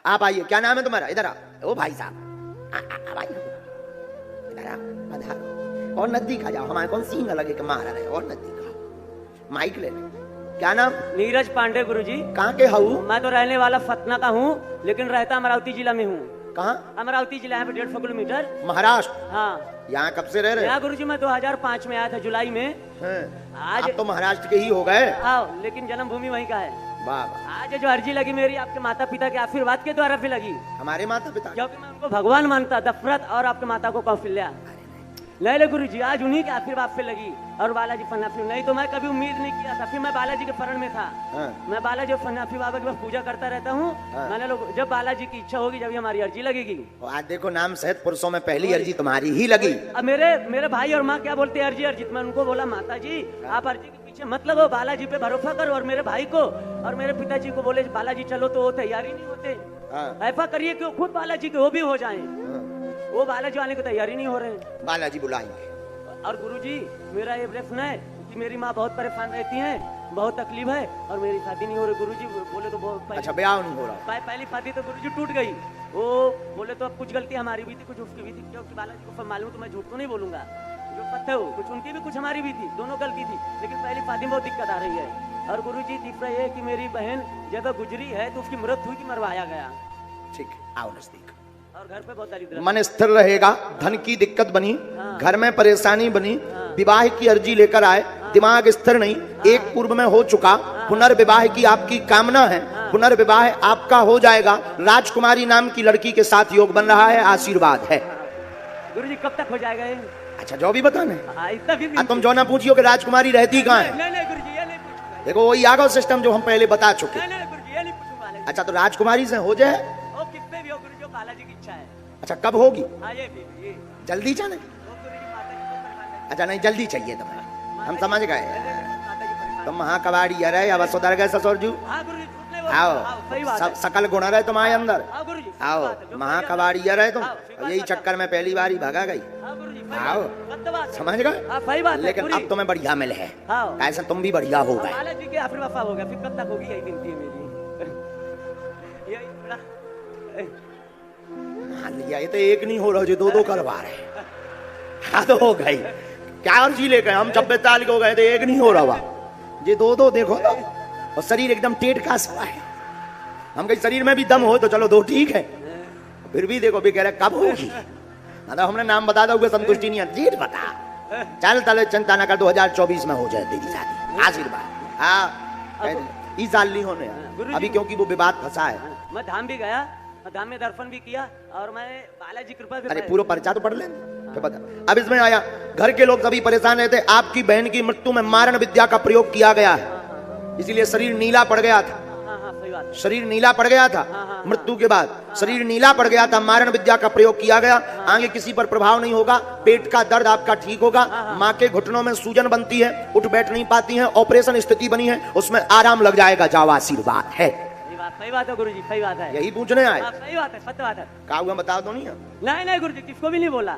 आप आइए, क्या नाम है तुम्हारा? इधर आओ। ओ भाई साहब आइए, इधर आओ, पधारो। और नजदीक आ जाओ, हमारे कौन सीन लगे कि मारा रहे। और नजदीक आओ, माइक ले ले। क्या नाम? नीरज पांडे गुरुजी। कहाँ के हूँ? मैं तो रहने वाला सतना का हूँ, लेकिन रहता अमरावती जिला में हूँ। कहाँ? अमरावती जिला है, 150 किलोमीटर। महाराष्ट्र? हाँ। यहाँ कब से रह रहे? यहाँ गुरुजी मैं 2005 में आया था, जुलाई में। आज आप तो महाराष्ट्र के ही हो गए। हाँ, लेकिन जन्मभूमि वहीं का है। वाह। आज जो अर्जी लगी मेरी आपके माता पिता के आशीर्वाद के द्वारा भी लगी। हमारे माता पिता? क्योंकि मैं उनको भगवान मानता, दशरथ और आपके माता को कौशल्या। ले गुरुजी, आज उन्हीं के आशीर्वाद से लगी। और बालाजी फन्नाफी, नहीं तो मैं कभी उम्मीद नहीं किया था। फिर मैं बालाजी के शरण में था। मैं बालाजी फन्नाफी बाबा की बस पूजा करता रहता हूँ। मैंने लोग जब बालाजी की इच्छा होगी जब हमारी अर्जी लगेगी। आज देखो नाम सहित पुरुषों में पहली अर्जी तुम्हारी ही लगी। अब मेरे भाई और माँ क्या बोलते हैं अर्जी अर्जी। मैं उनको बोला माता जी आप अर्जी के पीछे मतलब हो, बालाजी पे भरोसा करो। और मेरे भाई को और मेरे पिताजी को बोले बालाजी चलो, तो वो तैयारी नहीं होते। ऐसा करिए कि खुद बालाजी के वो भी हो जाए। वो बालाजी आने की तैयारी नहीं हो रहे। बालाजी बुलाएंगे। और गुरुजी मेरा ये प्रश्न है कि मेरी माँ बहुत परेशान रहती हैं, बहुत तकलीफ है और मेरी शादी नहीं हो रही। गुरुजी बोले तो बहुत अच्छा ब्याह नहीं हो रहा? पहली शादी तो गुरुजी टूट गई। वो बोले तो अब कुछ गलती हमारी भी थी, कुछ उसकी भी थी। क्योंकि बालाजी को सब मालूम, तो मैं झूठ तो नहीं बोलूंगा, जो सत्य हो। कुछ उनकी भी कुछ हमारी भी थी, दोनों गलती थी। लेकिन पहली शादी में बहुत दिक्कत आ रही है। और गुरुजी तीसरा ये कि मेरी बहन जब गुजरी है तो उसकी मृत्यु हुई कि मरवाया गया। ठीक, आओ नजदीक। और घर पे बहुत दरिद्र, मन स्थिर रहेगा, धन की दिक्कत बनी, घर में परेशानी बनी, विवाह की अर्जी लेकर आए, दिमाग स्थिर नहीं, एक पूर्व में हो चुका, पुनर्विवाह की आपकी कामना है, पुनर्विवाह आपका हो जाएगा। राजकुमारी नाम की लड़की के साथ योग बन रहा है, आशीर्वाद है। गुरुजी कब तक हो जाएगा ये? अच्छा जो भी बताने, इतना तुम जो ना पूछियो कि राजकुमारी रहती कहाँ है। नहीं गुरुजी ये नहीं पूछूंगा। देखो वही आगो सिस्टम जो हम पहले बता चुके। नहीं गुरुजी ये नहीं पूछूंगा। अच्छा तो राजकुमारी से हो जाए? ओ कितने भी हो गुरुजी, जो बालाजी की इच्छा है। अच्छा कब होगी? ये जल्दी जाने? अच्छा नहीं जल्दी चाहिए तुम्हें, हम समझ गए। तुम महाकवाड़ी अरे अब सुधर गए ससुर जी। आओ, सकल गुण रहे तुम्हारे अंदर। आओ महाकवाड़ी रहे तुम, यही चक्कर में पहली बार ही भगा गई। आओ समझ गए। लेकिन अब तुम्हें बढ़िया मिले है, ऐसा तुम भी बढ़िया हो गए। हो गया, फिर कब तक होगी यही गिनती है मेरी। लिया ये तो एक नहीं हो रहा, जो दो करवा रहे। हाँ तो हो गई क्या अर्जी लेकर हम 90 साल के हो गए तो एक नहीं हो रहा। ये दो देखो तो, और शरीर एकदम टेढ़ का सवा है। हम कहीं शरीर में भी दम हो तो चलो दो ठीक है, फिर भी देखो भी कह रहे कब होगी। मतलब हमने नाम बता दोगे संतुष्टि नहीं है, डेट बता। चल तले चिंता न कर, 2024 में हो जाए तेरी शादी, आशीर्वाद। हाँ इस साल नहीं होने अभी, क्योंकि वो विवाद फंसा है। मैं धाम भी गया, धाम में दर्शन भी किया, और मैं बालाजी कृपा से। अरे पूरा पर्चा तो पढ़ लें क्या पता। अब इसमें आया, घर के लोग सभी परेशान रहते। आपकी बहन की मृत्यु में मारण विद्या का प्रयोग किया गया है, इसीलिए शरीर नीला पड़ गया था। शरीर नीला पड़ गया था मृत्यु के बाद, शरीर नीला पड़ गया था, मारण विद्या का प्रयोग किया गया। आगे किसी पर प्रभाव नहीं होगा, पेट का दर्द आपका ठीक होगा। माँ के घुटनों में सूजन बनती है, उठ बैठ नहीं पाती हैं, ऑपरेशन स्थिति बनी है, उसमें आराम लग जाएगा। जाओ आशीर्वाद है। सही बात है गुरुजी, सही बात है। यही पूछने आए? सही बात है, सत्य बात है। क्या हुआ बता दो। नहीं गुरुजी किसको भी नहीं बोला।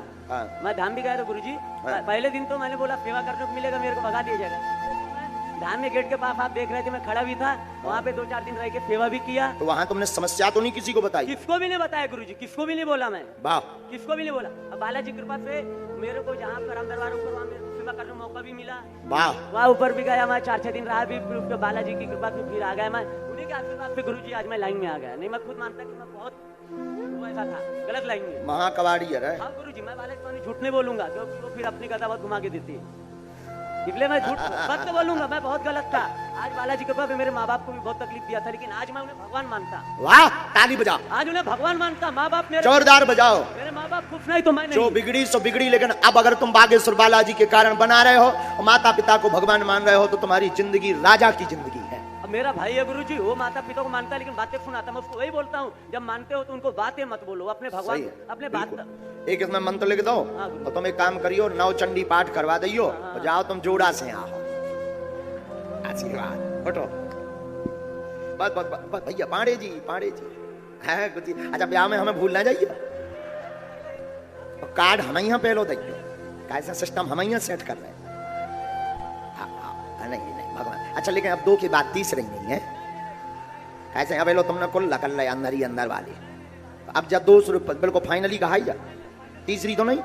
मैं धाम भी गया था गुरुजी। पहले दिन तो मैंने बोला सेवा करने को मिलेगा, मेरे को भगा दिया जाएगा। धाम में गेट के पास आप देख रहे थे, मैं खड़ा भी था वहाँ पे, 2-4 दिन रह के सेवा भी किया। तो वहाँ तुमने समस्या तो नहीं किसी को बताई? किसको भी नहीं बताया गुरुजी, किसको भी नहीं बोला मैं। वाह, किसको भी नहीं बोला। अब बालाजी कृपा से मेरे को जहाँ पर राम दरबार ऊपर वहाँ सेवा करने मौका भी मिला। वाह, वहाँ ऊपर भी गया मैं, 4-6 दिन रहा भी, फिर बालाजी की कृपा से फिर आ गया मैं। उन्हीं के आशीर्वाद से गुरुजी आज मैं लाइन में आ गया। नहीं मैं खुद मानता कि मैं बहुत ऐसा था, गलत लाइन में। महाकवाड़ी है। हाँ गुरुजी, मैं बालाजी झूठ नहीं बोलूंगा, क्योंकि वो फिर अपनी कथा बहुत घुमा के देती है, इसलिए मैं झूठ सत्य बोलूंगा। मैं बहुत गलत था। आज बालाजी के पास मेरे माँ बाप को भी बहुत तकलीफ दिया था, लेकिन आज मैं उन्हें भगवान मानता। वाह, ताली बजाओ। आज उन्हें भगवान मानता। माँ बाप मेरे जोरदार बजाओ। मेरे माँ बाप खुश नहीं तो मैं नहीं। जो बिगड़ी सो बिगड़ी, लेकिन अब अगर तुम बागेश्वर बालाजी के कारण बना रहे हो, माता पिता को भगवान मान रहे हो, तो तुम्हारी जिंदगी राजा की जिंदगी है। मेरा भाई है गुरुजी, वो माता पिता को मानता है लेकिन बातें सुनाता। मैं उसको वही बोलता हूँ, जब मानते हो तो उनको बातें मत बोलो, अपने भगवान अपने बात। एक इसमें मंत्र लिख दो और तुम एक काम करियो, नव चंडी पाठ करवा दियो और जाओ तुम जोड़ा से आओ। आशीर्वाद उठो। बस बस बस भैया, पांडे जी है कुछ। अच्छा ब्याह में हमें भूल ना जाइए, कार्ड हम यहाँ पहलो दियो, कैसा सिस्टम हम यहाँ सेट कर रहे हैं। नहीं भगवान। अच्छा लेकिन अब 2 की बात, तीसरी नहीं है। कैसे अब लो तुमने कुल कर लिया अंदर ही अंदर वाले। अब जब 200 रुपये बिल्कुल फाइनली कहा ही जा, तीसरी तो नहीं।